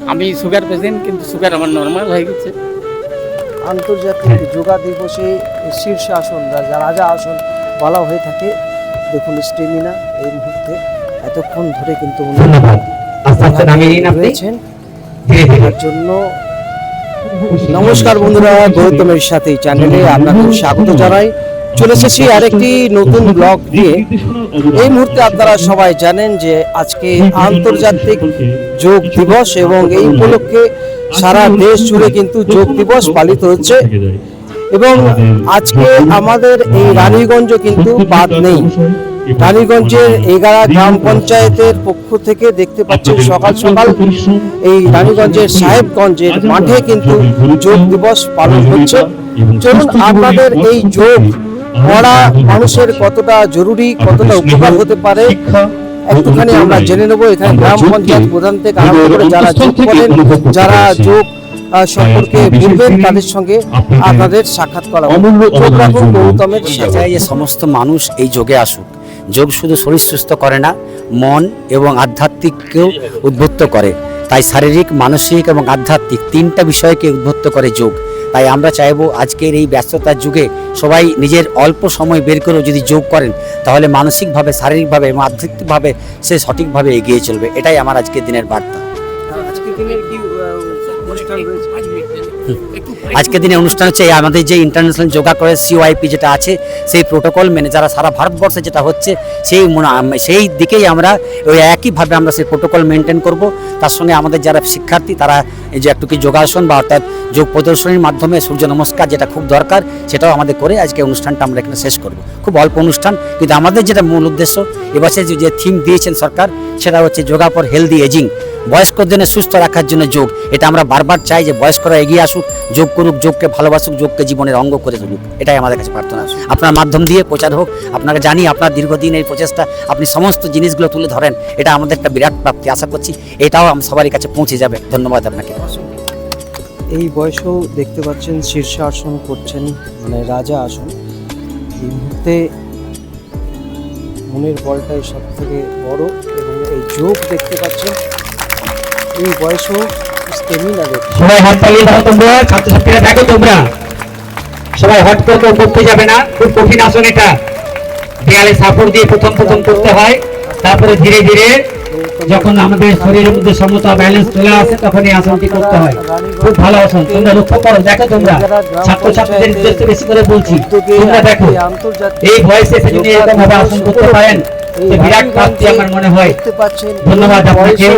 আমি sugar patient, কিন্তু sugar আমার নর্মাল হয়ে গেছে। আন্তর্জাতিক যোগা দিবসে শীর্ষাসন রাজা আসন বলা হয়ে থাকে। দেখুন স্টেমিনা এই মুহূর্তে এতক্ষণ ধরে কিন্তু উনি রয়েছেন তার জন্য। নমস্কার বন্ধুরা, গৌতমের সাথে চ্যানেলে আপনাদের স্বাগত জানাই। চলে এসেছি আরেকটি নতুন ব্লগ নিয়ে। এই মুহূর্তে আপনারা সবাই জানেন যে আজকে আন্তর্জাতিক যোগ দিবস এবং এই উপলক্ষে সারা দেশ জুড়ে কিন্তু যোগ দিবস পালিত হচ্ছে। এবং আজকে আমাদের এই রানীগঞ্জ কিন্তু বাদ নেই। রানীগঞ্জের 11 গ্রাম পঞ্চায়েতের পক্ষ থেকে দেখতে পাচ্ছেন সকাল সকাল এই রানীগঞ্জের সাহেবগঞ্জের মাঠে কিন্তু যোগ দিবস পালন হচ্ছে। চলুন আপনাদের এই যোগ করা মানুষের কতটা জরুরি, কতটা উপকার হতে পারে একটুখানি আমরা জেনে নেব। এখানে গ্রাম পঞ্চায়েত প্রধান থেকে আরম্ভ করে যারা যোগ করেন, যারা যোগ সম্পর্কে বলবেন, তাদের সঙ্গে আপনাদের সাক্ষাৎ করা। গৌতমের সাথে যে সমস্ত মানুষ এই যোগে আসুক। যোগ শুধু শরীর সুস্থ করে না, মন এবং আধ্যাত্মিককেও উদ্বুদ্ধ করে। তাই শারীরিক, মানসিক এবং আধ্যাত্মিক তিনটা বিষয়কে উদ্বুদ্ধ করে যোগ। তাই আমরা চাইবো আজকের এই ব্যস্ততার যুগে সবাই নিজের অল্প সময় বের করেও যদি যোগ করেন, তাহলে মানসিকভাবে, শারীরিকভাবে এবং আধ্যাত্মিকভাবে সে সঠিকভাবে এগিয়ে চলবে। এটাই আমার আজকের দিনের বার্তা। আজকের দিনে অনুষ্ঠান হচ্ছে আমাদের যে ইন্টারন্যাশনাল যোগা করে CYP যেটা আছে, সেই প্রোটোকল মেনে যারা সারা ভারতবর্ষে যেটা হচ্ছে সেই দিকেই আমরা ওই একইভাবে আমরা সেই প্রোটোকল মেনটেন করব। তার সঙ্গে আমাদের যারা শিক্ষার্থী তারা এই যে একটু কি যোগাসন বা অর্থাৎ যোগ প্রদর্শনীর মাধ্যমে সূর্য নমস্কার যেটা খুব দরকার, সেটাও আমাদের করে আজকে অনুষ্ঠানটা আমরা এখানে শেষ করব। খুব অল্প অনুষ্ঠান, কিন্তু আমাদের যেটা মূল উদ্দেশ্য এবছর যে থিম দিয়েছেন সরকার, সেটা হচ্ছে যোগা ফর হেলদি এজিং, বয়স্কদের সুস্থ রাখার জন্য যোগ। এটা আমরা বারবার চাই যে বয়স্করা এগিয়ে আসুক, যোগ করুক, যোগকে ভালোবাসুক, যোগকে জীবনের অঙ্গ করে তুলুক। এটাই আমাদের কাছে প্রার্থনা। আপনার মাধ্যম দিয়ে প্রচার হোক। আপনাকে জানি আপনার দীর্ঘদিন এই প্রচেষ্টা, আপনি সমস্ত জিনিসগুলো তুলে ধরেন, এটা আমাদের একটা বিরাট প্রাপ্তি। আশা করছি এটাও সবারই কাছে পৌঁছে যাবে। ধন্যবাদ আপনাকে। এই বয়সেও দেখতে পাচ্ছেন শীর্ষাসন করছেন, মানে রাজা আসন। এই মুহূর্তে মনের বলটাই সব থেকে বড় এবং এই যোগ দেখতে পাচ্ছেন এই বয়সেও স্টেমিনা দেখতে। সবাই হাত তালিয়ে দাও তোমরা, ছাত্রছাত্রীরা দেখো তোমরা সবাই হট করে করতে যাবে না। খুব কঠিন আসন এটা, দেয়ালে সাপোর্ট দিয়ে প্রথম করতে হয়, তারপরে ধীরে ধীরে যখন আমাদের শরীরের মধ্যে সমতা ব্যালেন্স চলে আসে তখন এই আসনটি করতে হয়। খুব ভালো আসন, তোমরা লক্ষ্য করো, দেখো তোমরা ছাত্রছাত্রীদের উদ্দেশ্যে বেশি করে বলছি, তোমরা দেখো এই বয়সে এসে যদি এরকম ভাবে আসন করতে পারেন বিরাট প্রাপ্তি আমার মনে হয়। ধন্যবাদ আপনাকে।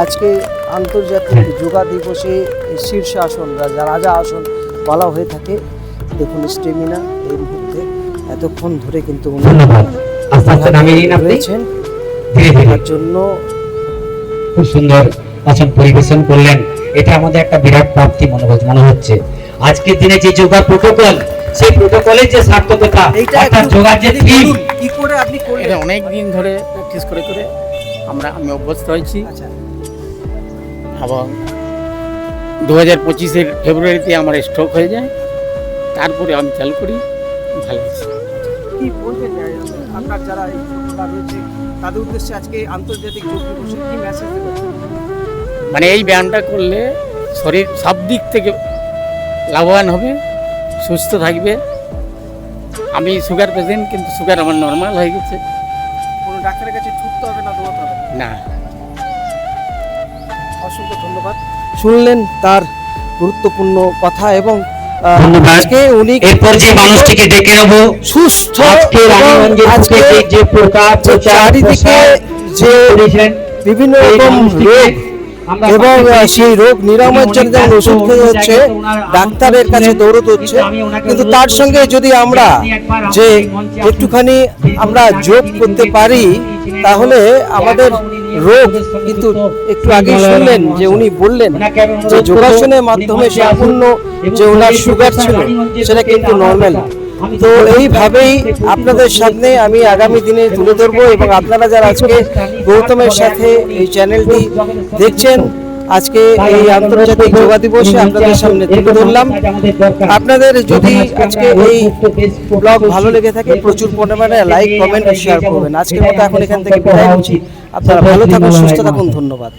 আজকে আন্তর্জাতিক যোগা দিবসে শীর্ষাসন রাজা আসন বলা হয়ে থাকে। দেখুন স্টেমিনা এই মুহূর্তে এতক্ষণ ধরে কিন্তু উনি রয়েছেন তার জন্য। খুব সুন্দর আসন পরিবেশন করলেন, এটা আমাদের একটা বিরাট প্রাপ্তি মনে হচ্ছে। আজকের দিনে যে যোগা প্রোটোকল, সেই প্রোটোকলের যে সার্থকতা, অর্থাৎ যোগার যে থিম, কি করে আপনি করলেন? এটা অনেক দিন ধরে প্র্যাকটিস করে আমি অভ্যস্ত হয়েছি। এবং 2025-এর ফেব্রুয়ারিতে আমার স্ট্রোক হয়ে যায়, তারপরে আমি চালু করি, ভালো আছি। কি বলবেন আপনার যারা এই যোগা রয়েছে তাদের উদ্দেশ্যে আজকে আন্তর্জাতিক যোগ দিবসে কি মেসেজ দেবেন? মানে এই ব্যায়ামটা করলে শরীর সব দিক থেকে লাভবান হবে, সুস্থ থাকবে। আমি সুগার পেশেন্ট, কিন্তু সুগার আমার নর্মাল হয়ে গেছে। কোনো ডাক্তারের কাছে ছুটতে হবে না, দৌড়াতে হবে না। অসংখ্য ধন্যবাদ। শুনলেন তার গুরুত্বপূর্ণ কথা এবং আজকে উনি এরপর যে মানুষটিকে ডেকে নেব সুস্থ আজকে যে প্রকার চারিদিকে যে বিভিন্ন রকম রোগ এবং সেই রোগ নিরাময়ের জন্য যেমন ওষুধ খেতে হচ্ছে, ডাক্তারের কাছে দৌড়তে হচ্ছে, কিন্তু তার সঙ্গে যদি আমরা যে একটুখানি আমরা যোগ করতে পারি, তাহলে আমাদের রোগ কিন্তু একটু আগে শুনলেন যে উনি বললেন যে যোগাসনের মাধ্যমে সম্পূর্ণ যে ওনার সুগার ছিল সেটা কিন্তু নর্মাল। তো এইভাবেই আপনাদের সামনে আমি আগামী দিনে তুলে ধরবো এবং আপনারা যারা আজকে গৌতমের সাথে এই চ্যানেলটি দেখছেন, আজকে এই আন্তর্জাতিক যোগা দিবসে আপনাদের সামনে তুলে ধরলাম। আপনাদের যদি আজকে এই ব্লগ ভালো লেগে থাকে প্রচুর পরিমাণে লাইক, কমেন্ট, শেয়ার করবেন। আজকের মতো এখন এখান থেকে বিদায় নিচ্ছি। আপনারা ভালো থাকুন, সুস্থ থাকুন, ধন্যবাদ।